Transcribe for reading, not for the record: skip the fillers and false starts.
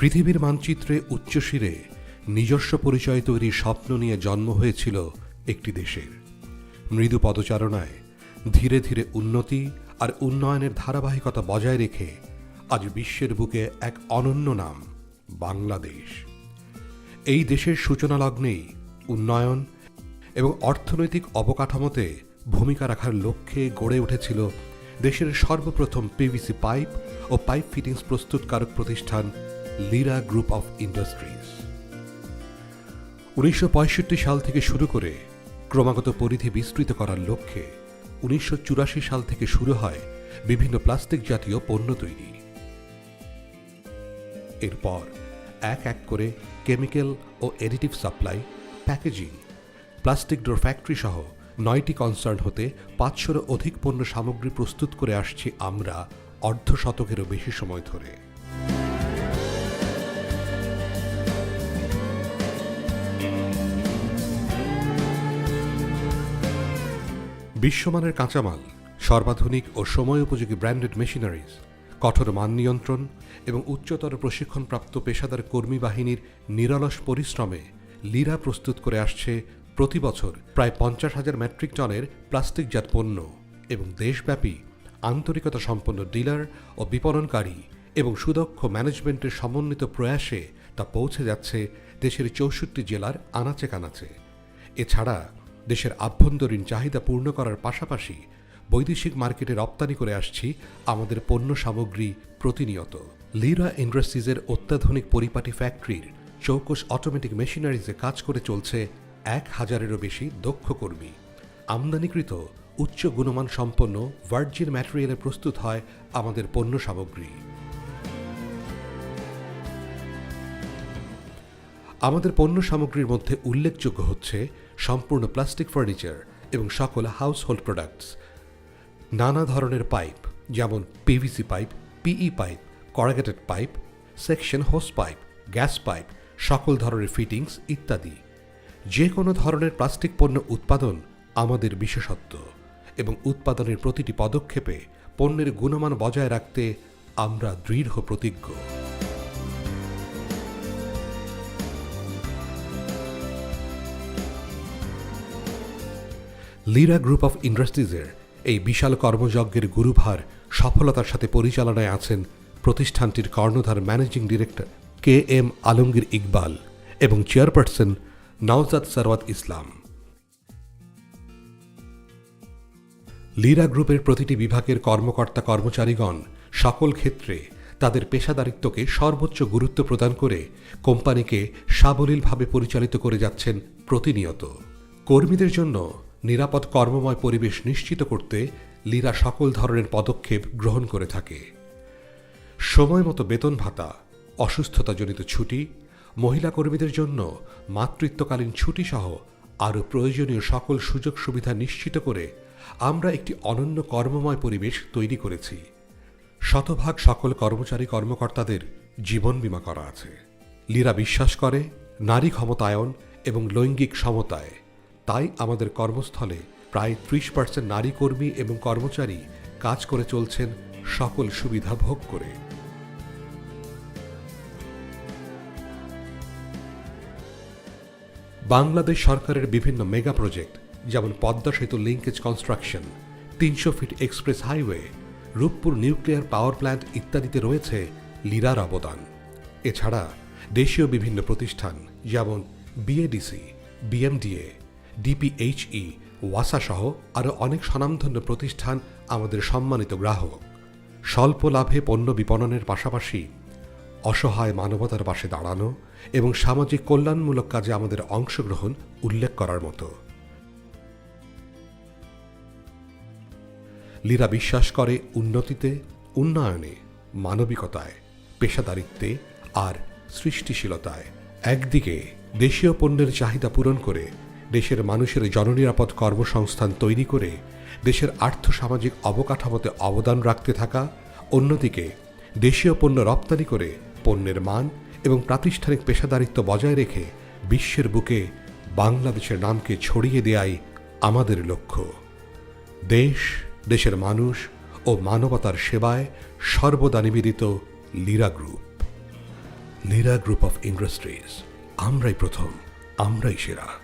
পৃথিবীর মানচিত্রে উচ্চশিরে নিজস্ব পরিচয় তৈরির স্বপ্ন নিয়ে জন্ম হয়েছিল একটি দেশের। মৃদু পদচারণায় ধীরে ধীরে উন্নতি আর উন্নয়নের ধারাবাহিকতা বজায় রেখে আজ বিশ্বের বুকে এক অনন্য নাম বাংলাদেশ। এই দেশের সূচনা লগ্নেই উন্নয়ন এবং অর্থনৈতিক অবকাঠামোতে ভূমিকা রাখার লক্ষ্যে গড়ে উঠেছিল দেশের সর্বপ্রথম পিভিসি পাইপ ও পাইপ ফিটিংস প্রস্তুতকারক প্রতিষ্ঠান লিরা গ্রুপ অফ ইন্ডাস্ট্রিজ। 1965 সাল থেকে শুরু করে ক্রমাগত পরিধি বিস্তৃত করার লক্ষ্যে 1984 সাল থেকে শুরু হয় বিভিন্ন প্লাস্টিক জাতীয় পণ্য তৈরি। এরপর এক এক করে কেমিক্যাল ও additive supply, packaging, plastic door factory সহ 9টি কনসার্ন হতে 500-এরও অধিক পণ্য সামগ্রী প্রস্তুত করে আসছি আমরা অর্ধ শতকেরও বেশি সময় ধরে। বিশ্বমানের কাঁচামাল, সর্বাধুনিক ও সময়োপযোগী ব্র্যান্ডেড মেশিনারিজ, কঠোর মান নিয়ন্ত্রণ এবং উচ্চতর প্রশিক্ষণপ্রাপ্ত পেশাদার কর্মী বাহিনীর নিরলস পরিশ্রমে লিরা প্রস্তুত করে আসছে প্রতি বছর প্রায় 50,000 মেট্রিক টনের প্লাস্টিকজাত পণ্য এবং দেশব্যাপী আন্তরিকতা সম্পন্ন ডিলার ও বিপণনকারী এবং সুদক্ষ ম্যানেজমেন্টের সমন্বিত প্রয়াসে তা পৌঁছে যাচ্ছে দেশের 64 জেলার আনাচে কানাচে। এছাড়া দেশের আভ্যন্তরীণ চাহিদা পূর্ণ করার পাশাপাশি বৈদেশিক মার্কেটে রপ্তানি করে আসছি আমাদের পণ্য সামগ্রী প্রতিনিয়ত। লিরা ইন্ডাস্ট্রিজের অত্যাধুনিক পরিপাটি ফ্যাক্টরির চৌকস অটোমেটিক মেশিনারিজে কাজ করে চলছে 1000-এরও বেশি দক্ষ কর্মী। আমদানিকৃত উচ্চ গুণমান সম্পন্ন ভার্জিন ম্যাটেরিয়ালে প্রস্তুত হয় আমাদের পণ্য সামগ্রী। আমাদের পণ্য সামগ্রীর মধ্যে উল্লেখযোগ্য হচ্ছে সম্পূর্ণ প্লাস্টিক ফার্নিচার এবং সকল হাউসহোল্ড প্রোডাক্টস, নানা ধরনের পাইপ যেমন PVC pipe, PE pipe, corrugated pipe, section hose pipe, gas pipe, সকল ধরনের ফিটিংস ইত্যাদি। যে কোনো ধরনের প্লাস্টিক পণ্য উৎপাদন আমাদের বিশেষত্ব এবং উৎপাদনের প্রতিটি পদক্ষেপে পণ্যের গুণমান বজায় রাখতে আমরা দৃঢ় প্রতিজ্ঞ। লিরা গ্রুপ অফ ইন্ডাস্ট্রিজের এই বিশাল কর্মযজ্ঞের গুরুভার সফলতার সাথে পরিচালনায় আছেন প্রতিষ্ঠানটির কর্ণধার managing director KM Alamgir Iqbal এবং চেয়ারপারসন নওজাদ সরওয়াত ইসলাম। লিরা গ্রুপের প্রতিটি বিভাগের কর্মকর্তা কর্মচারীগণ সকল ক্ষেত্রে তাদের পেশাদারিত্বকে সর্বোচ্চ গুরুত্ব প্রদান করে কোম্পানিকে সাবলীলভাবে পরিচালিত করে যাচ্ছেন প্রতিনিয়ত। কর্মীদের জন্য নিরাপদ কর্মময় পরিবেশ নিশ্চিত করতে লিরা সকল ধরনের পদক্ষেপ গ্রহণ করে থাকে। সময় মতো বেতন ভাতা, অসুস্থতাজনিত ছুটি, মহিলা কর্মীদের জন্য মাতৃত্বকালীন ছুটি সহ আরও প্রয়োজনীয় সকল সুযোগ সুবিধা নিশ্চিত করে আমরা একটি অনন্য কর্মময় পরিবেশ তৈরি করেছি। শতভাগ সকল কর্মচারী কর্মকর্তাদের জীবন বীমা করা আছে। লিরা বিশ্বাস করে নারী ক্ষমতায়ন এবং লৈঙ্গিক সমতায়, তাই আমাদের কর্মস্থলে প্রায় 30% নারী কর্মী এবং কর্মচারী কাজ করে চলছেন সকল সুবিধা ভোগ করে। বাংলাদেশ সরকারের বিভিন্ন মেগা প্রজেক্ট যেমন Padma Setu linkage construction, 300 feet express highway, Rooppur nuclear power plant ইত্যাদিতে রয়েছে লিরার অবদান। এছাড়া দেশীয় বিভিন্ন প্রতিষ্ঠান যেমন BADC, BMDA, DPHE, ওয়াসা সহ আরও অনেক স্বনামধন্য প্রতিষ্ঠান আমাদের সম্মানিত গ্রাহক। স্বল্প লাভে পণ্য বিপণনের পাশাপাশি অসহায় মানবতার পাশে দাঁড়ানো এবং সামাজিক কল্যাণমূলক কাজে আমাদের অংশগ্রহণ উল্লেখ করার মতো। লিরা বিশ্বাস করে উন্নতিতে, উন্নয়নে, মানবিকতায়, পেশাদারিত্বে আর সৃষ্টিশীলতায়। একদিকে দেশীয় পণ্যের চাহিদা পূরণ করে দেশের মানুষের জননিরাপদ কর্মসংস্থান তৈরি করে দেশের আর্থসামাজিক অবকাঠামোতে অবদান রাখতে থাকা, অন্যদিকে দেশীয় পণ্য রপ্তানি করে পণ্যের মান এবং প্রাতিষ্ঠানিক পেশাদারিত্ব বজায় রেখে বিশ্বের বুকে বাংলাদেশের নামকে ছড়িয়ে দেয়াই আমাদের লক্ষ্য। দেশ, দেশের মানুষ ও মানবতার সেবায় সর্বদা নিবেদিত Lira group. Lira group of industries, আমরাই প্রথম, আমরাই সেরা।